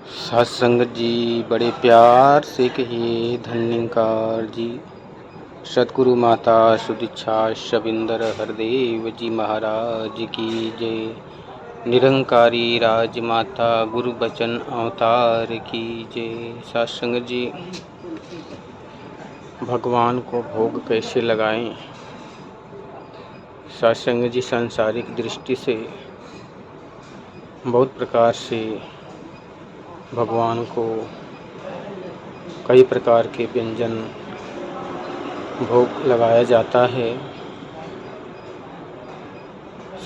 साध संगत जी बड़े प्यार से कहिए धन्यकार जी। सतगुरु माता सुदीक्षा शबिंदर हरदेव जी महाराज की जय। निरंकारी राजमाता गुरु बचन अवतार की जय। साध संगत जी, भगवान को भोग कैसे लगाएं? साध संगत जी, सांसारिक दृष्टि से बहुत प्रकार से भगवान को कई प्रकार के व्यंजन भोग लगाया जाता है।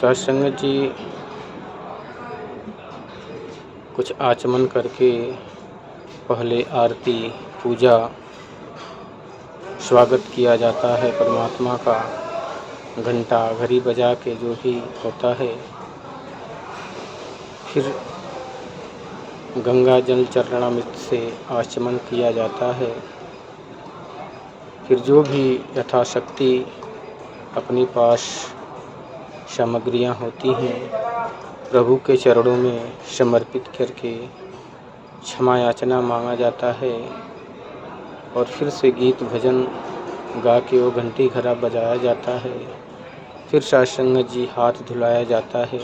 साध संगत जी, कुछ आचमन करके पहले आरती पूजा स्वागत किया जाता है परमात्मा का, घंटा घड़ी बजा के जो भी होता है। फिर गंगा जल चरणामृत से आचमन किया जाता है। फिर जो भी यथाशक्ति अपने पास सामग्रियां होती हैं प्रभु के चरणों में समर्पित करके क्षमा याचना मांगा जाता है। और फिर से गीत भजन गा के वो घंटी घड़ा बजाया जाता है। फिर साध संगत जी हाथ धुलाया जाता है।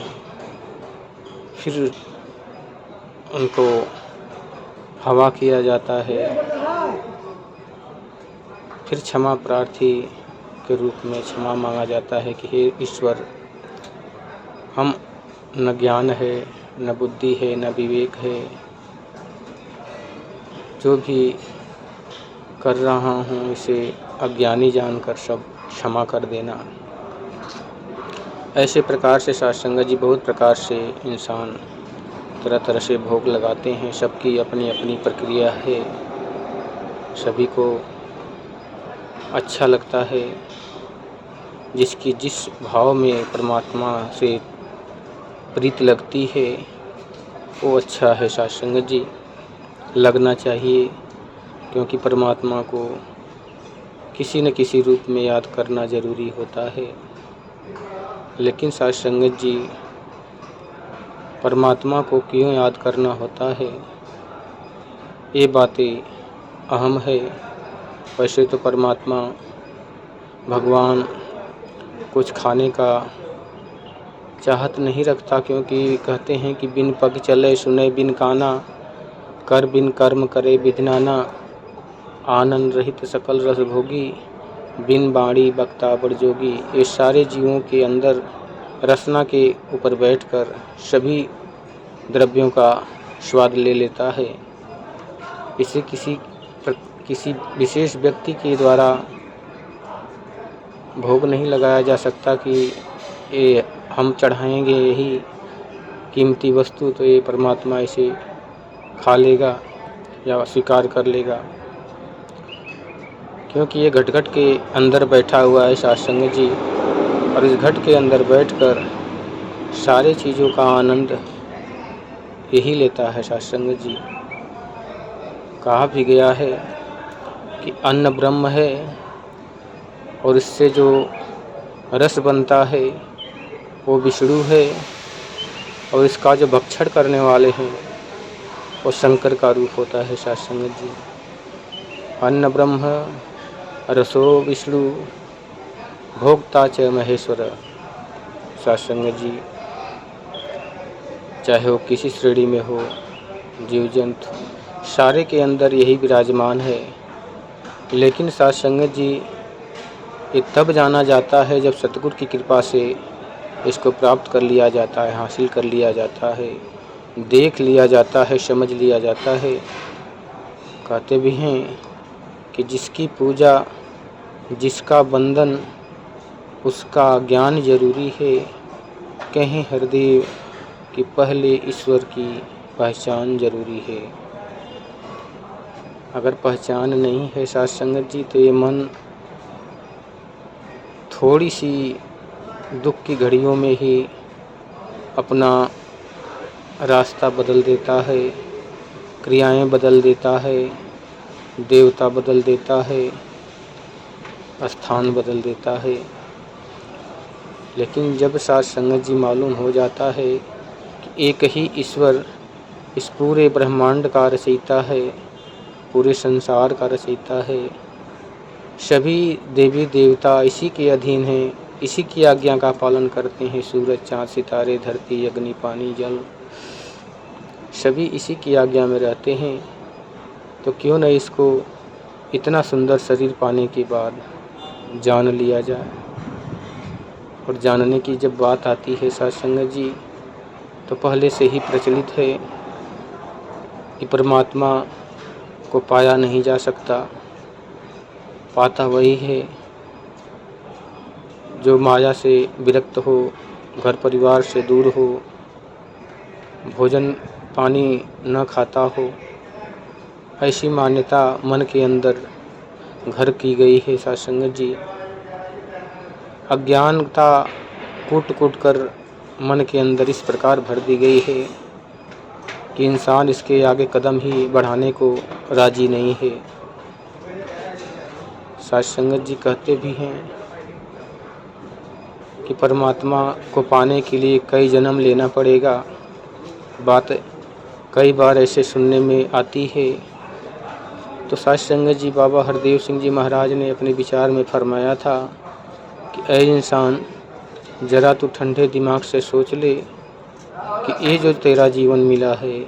फिर उनको हवा किया जाता है। फिर क्षमा प्रार्थी के रूप में क्षमा मांगा जाता है कि हे ईश्वर, हम न ज्ञान है, न बुद्धि है, न विवेक है, जो भी कर रहा हूँ इसे अज्ञानी जानकर सब क्षमा कर देना। ऐसे प्रकार से साध संगत जी बहुत प्रकार से इंसान तरह तरह से भोग लगाते हैं। सबकी अपनी अपनी प्रक्रिया है, सभी को अच्छा लगता है। जिसकी जिस भाव में परमात्मा से प्रीति लगती है वो अच्छा है। साध संगत जी, लगना चाहिए, क्योंकि परमात्मा को किसी न किसी रूप में याद करना ज़रूरी होता है। लेकिन साध संगत जी, परमात्मा को क्यों याद करना होता है, ये बातें अहम है। वैसे तो परमात्मा भगवान कुछ खाने का चाहत नहीं रखता, क्योंकि कहते हैं कि बिन पग चले सुने बिन काना, कर बिन कर्म करे विधनाना, आनंद रहित सकल रस भोगी, बिन बाणी बक्ता बड़ जोगी। ये सारे जीवों के अंदर रसना के ऊपर बैठकर सभी द्रव्यों का स्वाद ले लेता है। इसे किसी विशेष व्यक्ति के द्वारा भोग नहीं लगाया जा सकता कि ये हम चढ़ाएंगे यही कीमती वस्तु तो ये परमात्मा इसे खा लेगा या स्वीकार कर लेगा, क्योंकि ये घट घट के अंदर बैठा हुआ है साध संगत जी। और इस घट के अंदर बैठकर सारे चीज़ों का आनंद यही लेता है। साध संगत जी, कहा भी गया है कि अन्न ब्रह्म है और इससे जो रस बनता है वो विष्णु है, और इसका जो भक्षण करने वाले हैं वो शंकर का रूप होता है। साध संगत जी, अन्न ब्रह्म रसो विष्णु भोक्ता च महेश्वर। साध संगत जी, चाहे वो किसी श्रेणी में हो, जीव जंतु सारे के अंदर यही विराजमान है। लेकिन साध संगत जी, ये तब जाना जाता है जब सतगुरु की कृपा से इसको प्राप्त कर लिया जाता है, हासिल कर लिया जाता है, देख लिया जाता है, समझ लिया जाता है। कहते भी हैं कि जिसकी पूजा, जिसका बंधन, उसका ज्ञान जरूरी है। कहीं हृदय कि पहले ईश्वर की पहचान जरूरी है। अगर पहचान नहीं है साध संगत जी, तो ये मन थोड़ी सी दुख की घड़ियों में ही अपना रास्ता बदल देता है, क्रियाएं बदल देता है, देवता बदल देता है, स्थान बदल देता है। लेकिन जब साध संगत जी मालूम हो जाता है कि एक ही ईश्वर इस पूरे ब्रह्मांड का रचयिता है, पूरे संसार का रचयिता है। सभी देवी देवता इसी के अधीन हैं, इसी की आज्ञा का पालन करते हैं। सूरज, चाँद, सितारे, धरती, अग्नि, पानी, जल, सभी इसी की आज्ञा में रहते हैं। तो क्यों न इसको इतना सुंदर शरीर पाने के बाद जान लिया जाए। और जानने की जब बात आती है साथ संगत जी, तो पहले से ही प्रचलित है कि परमात्मा को पाया नहीं जा सकता। पाता वही है जो माया से विरक्त हो, घर परिवार से दूर हो, भोजन पानी न खाता हो। ऐसी मान्यता मन के अंदर घर की गई है साथ संगत जी। अज्ञानता कूट कूट कर मन के अंदर इस प्रकार भर दी गई है कि इंसान इसके आगे कदम ही बढ़ाने को राजी नहीं है। साथ संगत जी कहते भी हैं कि परमात्मा को पाने के लिए कई जन्म लेना पड़ेगा। बात कई बार ऐसे सुनने में आती है। तो साथ संगत जी बाबा हरदेव सिंह जी महाराज ने अपने विचार में फरमाया था कि ऐ इंसान, जरा तू ठंडे दिमाग से सोच ले कि ये जो तेरा जीवन मिला है,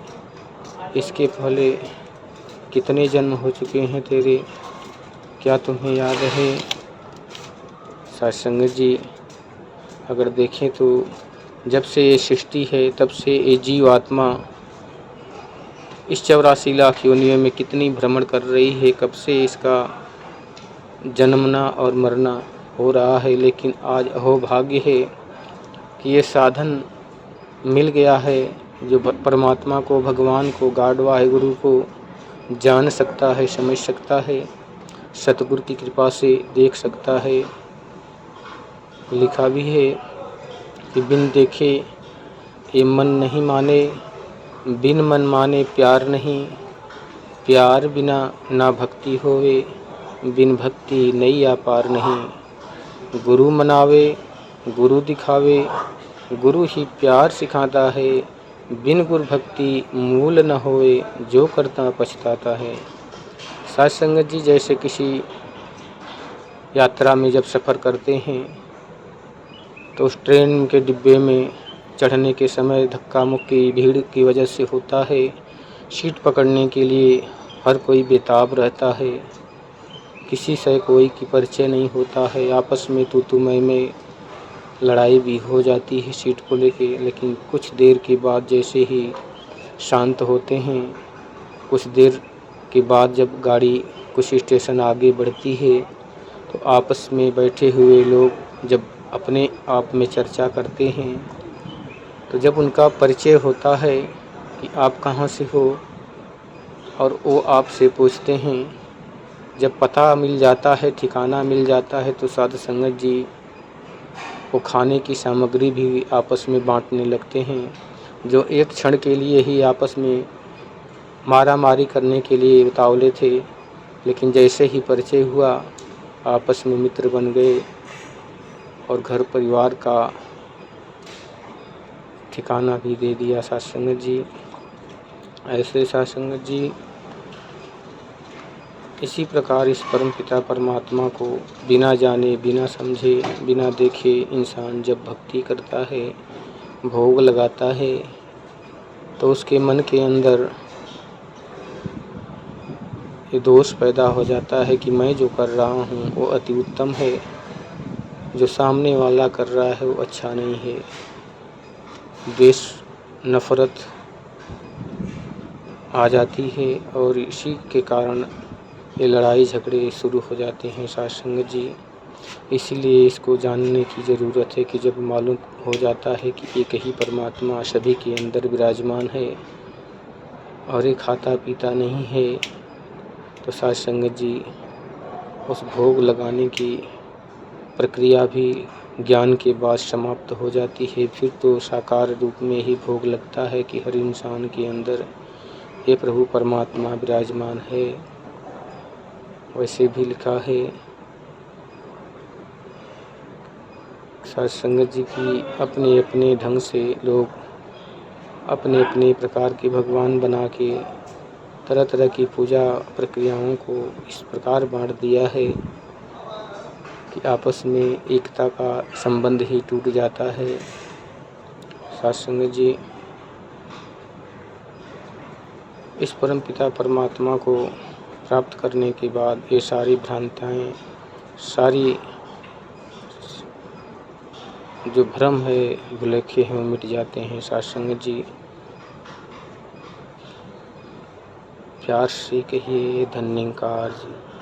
इसके पहले कितने जन्म हो चुके हैं तेरे, क्या तुम्हें याद है? साथ संगत जी अगर देखें तो जब से ये सृष्टि है तब से ये जीव आत्मा इस 84 लाख योनियों में कितनी भ्रमण कर रही है, कब से इसका जन्मना और मरना हो रहा है। लेकिन आज अहोभाग्य है कि ये साधन मिल गया है जो परमात्मा को, भगवान को, गॉड वाहिगुरु को जान सकता है, समझ सकता है, सतगुरु की कृपा से देख सकता है। लिखा भी है कि बिन देखे ये मन नहीं माने, बिन मन माने प्यार नहीं, प्यार बिना ना भक्ति होवे, बिन भक्ति नैया पार नहीं। गुरु मनावे, गुरु दिखावे, गुरु ही प्यार सिखाता है, बिन गुरु भक्ति मूल न होए, जो करता पछताता है। साथ संगत जी जैसे किसी यात्रा में जब सफ़र करते हैं तो उस ट्रेन के डिब्बे में चढ़ने के समय धक्का मुक्की भीड़ की वजह से होता है। सीट पकड़ने के लिए हर कोई बेताब रहता है, किसी से कोई की परिचय नहीं होता है। आपस में तू मैं लड़ाई भी हो जाती है सीट को लेके। लेकिन कुछ देर के बाद जैसे ही शांत होते हैं, कुछ देर के बाद जब गाड़ी कुछ स्टेशन आगे बढ़ती है तो आपस में बैठे हुए लोग जब अपने आप में चर्चा करते हैं, तो जब उनका परिचय होता है कि आप कहाँ से हो और वो आपसे पूछते हैं, जब पता मिल जाता है, ठिकाना मिल जाता है, तो साधु संगत जी वो खाने की सामग्री भी आपस में बांटने लगते हैं। जो एक क्षण के लिए ही आपस में मारा मारी करने के लिए उतावले थे, लेकिन जैसे ही परिचय हुआ आपस में मित्र बन गए और घर परिवार का ठिकाना भी दे दिया। साथ संगत जी ऐसे साथ संगत जी इसी प्रकार इस परमपिता परमात्मा को बिना जाने, बिना समझे, बिना देखे इंसान जब भक्ति करता है, भोग लगाता है, तो उसके मन के अंदर ये दोष पैदा हो जाता है कि मैं जो कर रहा हूँ वो अति उत्तम है, जो सामने वाला कर रहा है वो अच्छा नहीं है। द्वेष, नफ़रत आ जाती है और इसी के कारण ये लड़ाई झगड़े शुरू हो जाते हैं। साथ संगत जी इसीलिए इसको जानने की ज़रूरत है कि जब मालूम हो जाता है कि एक ही परमात्मा सभी के अंदर विराजमान है और ये खाता पीता नहीं है, तो साथ संगत जी उस भोग लगाने की प्रक्रिया भी ज्ञान के बाद समाप्त हो जाती है। फिर तो साकार रूप में ही भोग लगता है कि हर इंसान के अंदर ये प्रभु परमात्मा विराजमान है। वैसे भी लिखा है साथ संगत जी की अपने अपने ढंग से लोग अपने अपने प्रकार के भगवान बना के तरह तरह की पूजा प्रक्रियाओं को इस प्रकार बांट दिया है कि आपस में एकता का संबंध ही टूट जाता है। सत्संग जी, इस परमपिता परमात्मा को प्राप्त करने के बाद ये सारी भ्रांतियाँ, सारी जो भ्रम है, भुलेखे हैं, वो मिट जाते हैं। सत्संग जी, प्यार से कहिए धन्यकार जी।